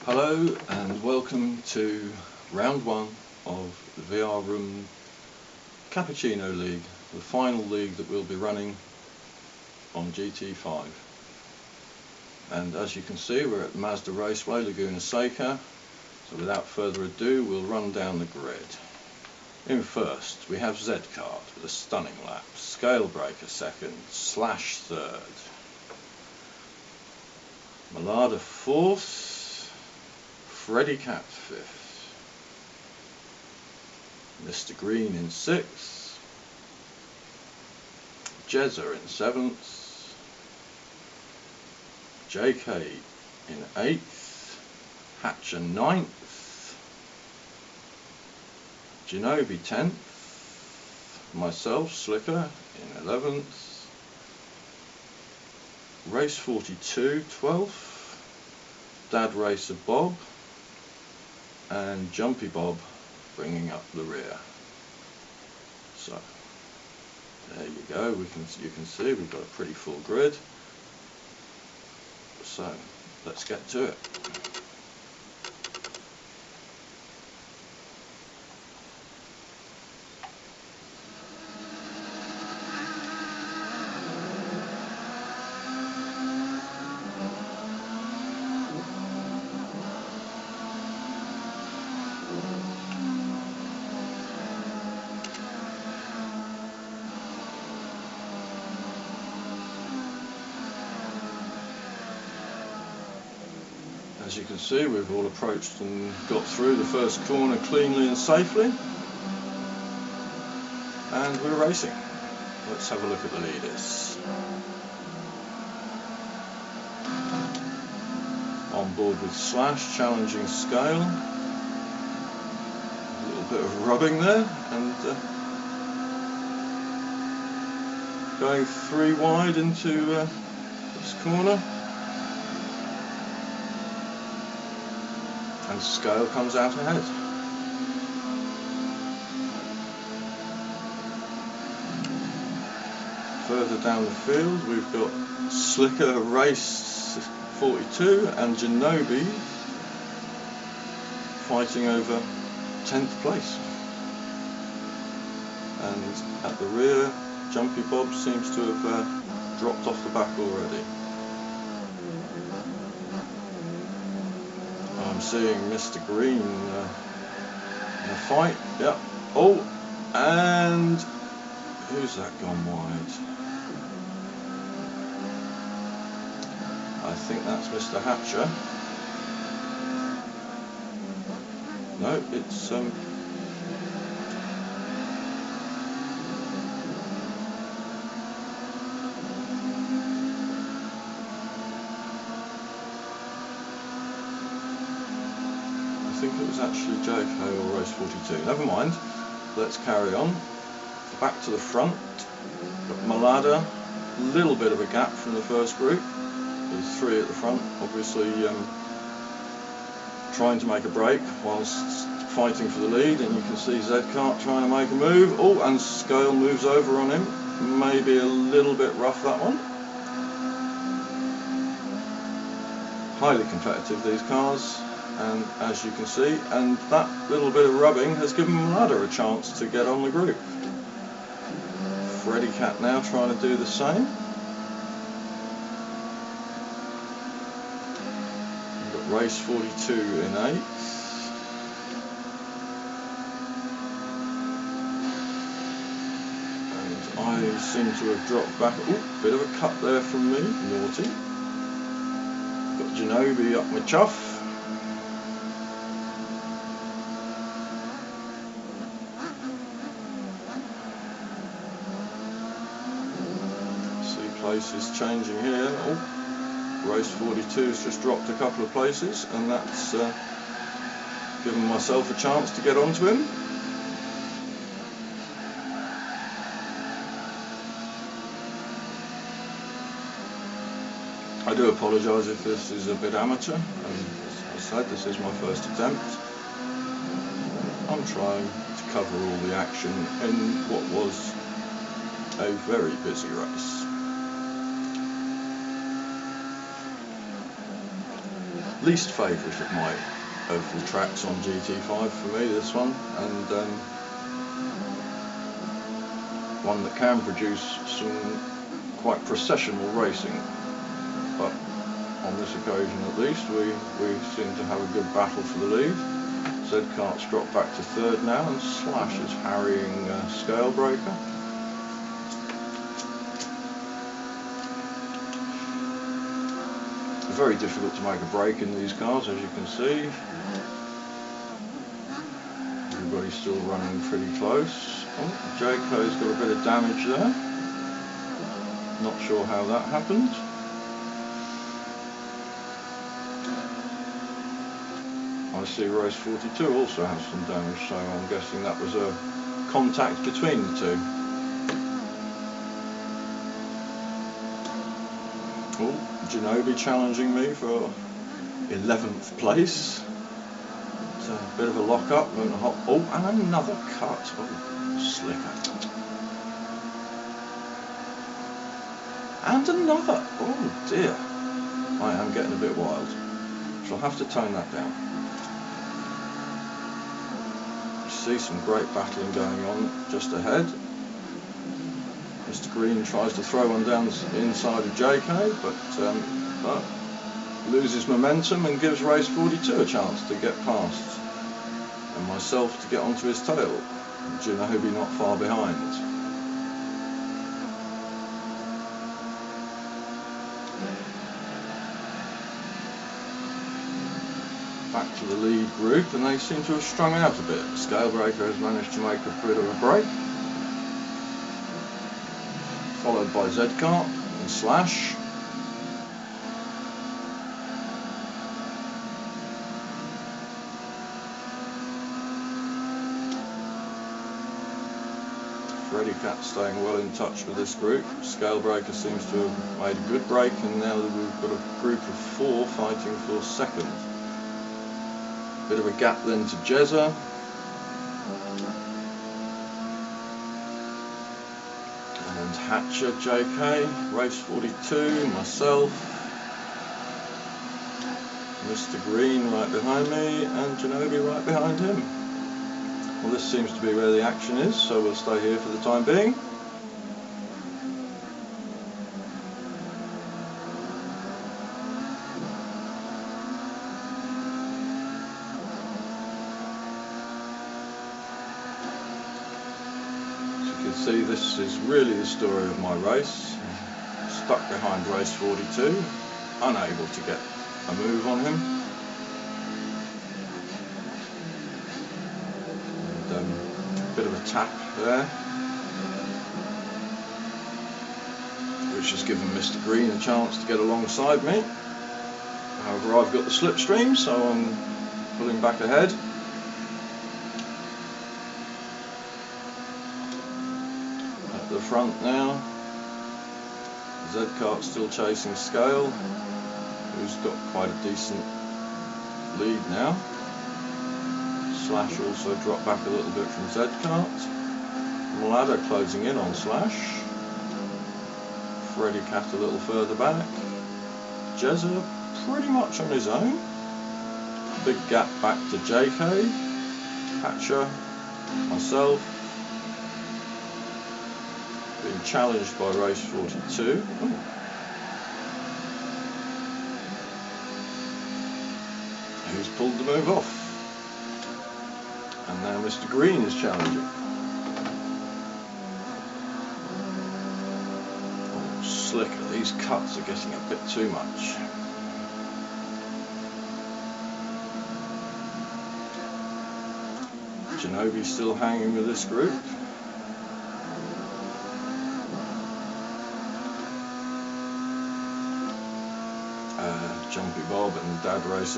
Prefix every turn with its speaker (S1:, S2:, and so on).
S1: Hello and welcome to round one of the VR Room Cappuccino League, the final league that we'll be running on GT5. And as you can see, we're at Mazda Raceway, Laguna Seca, so without further ado we'll run down the grid. In first we have Z-Kart with a stunning lap, Scale Breaker second, Slash third, Malada fourth, Freddy Cat fifth, Mr. Green in sixth, Jezza in seventh, JK in eighth, Hatcher ninth, Genobi 10th, myself, Slicker, in 11th, Race 42, 12th, Dad Racer Bob, and Jumpy Bob bringing up the rear. So there you go. You can see we've got a pretty full grid. So let's get to it. As you can see, we've all approached and got through the first corner cleanly and safely, and we're racing. Let's have a look at the leaders. On board with Slash, challenging Scale. A little bit of rubbing there, and going three wide into this corner. And Scale comes out ahead. Further down the field we've got Slicker Race 42 and Genobi fighting over 10th place. And at the rear, Jumpy Bob seems to have dropped off the back already. I'm seeing Mr. Green in a fight. Yep. Oh, and who's that gone wide? I think that's Mr. Hatcher. No, it's I think it was actually JK or Race 42. Never mind. Let's carry on. Back to the front. Got Malada, a little bit of a gap from the first group. There's three at the front, obviously trying to make a break whilst fighting for the lead, and you can see Z-Kart trying to make a move. Oh, and Scale moves over on him. Maybe a little bit rough, that one. Highly competitive, these cars. And as you can see, and that little bit of rubbing has given Malada a chance to get on the group. Freddy Cat now trying to do the same. We've got Race 42 in 8th. And I seem to have dropped back. Ooh, bit of a cut there from me, naughty. Got Genobi up my chuff. Places changing here. Oh, Race 42's just dropped a couple of places, and that's given myself a chance to get onto him. I do apologise if this is a bit amateur, and as I said, this is my first attempt. I'm trying to cover all the action in what was a very busy race. least favourite of the tracks on GT5 for me, this one, and one that can produce some quite processional racing. But on this occasion at least, we seem to have a good battle for the lead. Z-Kart's dropped back to third now, and Slash is harrying Scalebreaker. Very difficult to make a break in these cars, as you can see. Everybody's still running pretty close. Oh, JK's got a bit of damage there. Not sure how that happened. I see race 42 also has some damage, so I'm guessing that was a contact between the two. Oh, Ginobili challenging me for 11th place. It's a bit of a lock-up and a hot. Oh, and another cut. Oh, slicker. And another. Oh dear. I am getting a bit wild. So I'll have to tone that down. You see some great battling going on just ahead. Mr. Green tries to throw one down the inside of JK, but loses momentum and gives race 42 a chance to get past, and myself to get onto his tail. Ginobili not far behind. Back to the lead group, and they seem to have strung out a bit. Scalebreaker has managed to make a bit of a break, followed by Z-Kart and Slash. Freddy Cat staying well in touch with this group. Scalebreaker seems to have made a good break, and now we've got a group of 4 fighting for second. Bit of a gap then to Jezza. And Hatcher, JK, race 42, myself, Mr. Green right behind me, and Ginobili right behind him. Well, this seems to be where the action is, so we'll stay here for the time being. See, this is really the story of my race. Stuck behind race 42, unable to get a move on him, and a bit of a tap there, which has given Mr. Green a chance to get alongside me. However, I've got the slipstream, so I'm pulling back ahead. The front now. Z-Kart still chasing Scale, who's got quite a decent lead now. Slash also dropped back a little bit from Z-Kart. Mlada closing in on Slash. Freddy Cat a little further back. Jezza pretty much on his own. Big gap back to JK, Hatcher, myself. Being challenged by race 42. Ooh. Who's pulled the move off? And now Mr. Green is challenging. Oh, slicker, these cuts are getting a bit too much. Ginobili still hanging with this group. Jumpy Bob and Dad Racer